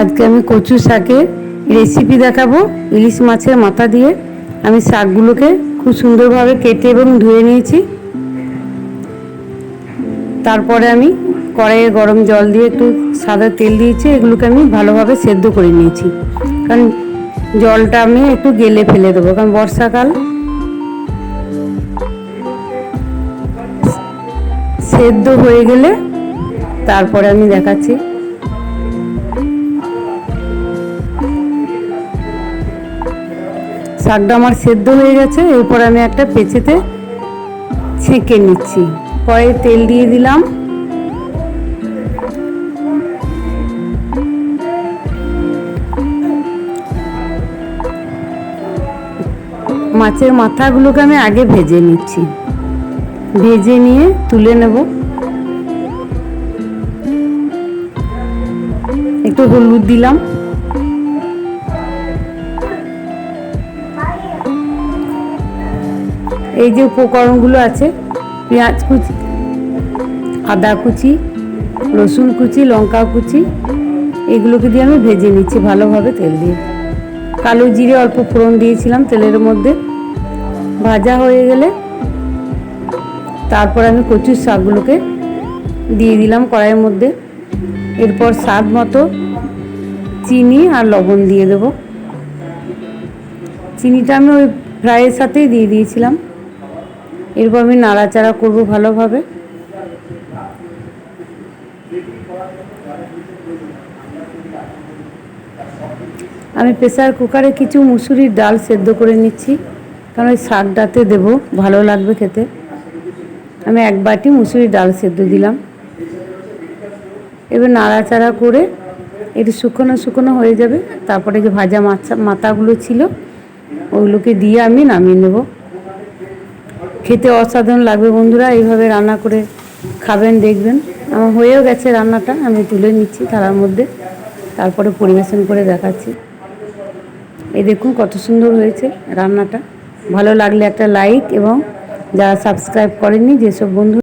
আজকে আমি কচু শাকের রেসিপি দেখাবো। ইলিশ মাছের মাথা দিয়ে আমি শাকগুলোকে খুব সুন্দরভাবে কেটে এবং ধুয়ে নিয়েছি। তারপরে আমি কড়াইয়ে গরম জল দিয়ে একটু সাদা তেল দিয়েছি। এগুলোকে আমি ভালোভাবে সেদ্ধ করে নিয়েছি, কারণ জলটা আমি একটু গেলে ফেলে দেবো, কারণ বর্ষাকাল। সেদ্ধ হয়ে গেলে তারপরে আমি দেখাচ্ছি। শাকটা আমার সেদ্ধ হয়ে গেছে। এরপর আমি একটা পেঁচেতে ছেঁকে নিচ্ছি। কড়াইয়ে তেল দিয়ে দিলাম। মাছের মাথাগুলোকে আমি আগে ভেজে নিচ্ছি, ভেজে নিয়ে তুলে নেব। একটু হলুদ দিলাম, এই যে উপকরণগুলো আছে, পেঁয়াজ কুচি, আদা কুচি, রসুন কুচি, লঙ্কা কুচি, এগুলোকে দিয়ে আমি ভেজে নিচ্ছি ভালোভাবে তেল দিয়ে। কালো জিরে অল্প ফোড়ন দিয়েছিলাম তেলের মধ্যে। ভাজা হয়ে গেলে তারপর আমি কচুর শাকগুলোকে দিয়ে দিলাম কড়াইয়ের মধ্যে। এরপর স্বাদ মতো চিনি আর লবণ দিয়ে দেব। চিনিটা আমি ওই ফ্রাইয়ের সাথেই দিয়ে দিয়েছিলাম। এরপর আমি নাড়াচাড়া করব ভালোভাবে। আমি প্রেসার কুকারে কিছু মুসুরির ডাল সেদ্ধ করে নিচ্ছি, কারণ ওই শাকটাতে দেবো, ভালো লাগবে খেতে। আমি এক বাটি মুসুরির ডাল সেদ্ধ দিলাম। এবার নাড়াচাড়া করে একটু শুকনো শুকনো হয়ে যাবে। তারপরে যে ভাজা মাথাগুলো ছিল ওগুলোকে দিয়ে আমি নামিয়ে নেব। খেতে অসাধারণ লাগবে বন্ধুরা, এইভাবে রান্না করে খাবেন, দেখবেন। আমার হয়েও গেছে রান্নাটা, আমি তুলে নিচ্ছি থালার মধ্যে, তারপরে পরিবেশন করে দেখাচ্ছি। এই দেখুন কত সুন্দর হয়েছে রান্নাটা। ভালো লাগলে একটা লাইক, এবং যারা সাবস্ক্রাইব করেননি যেসব বন্ধু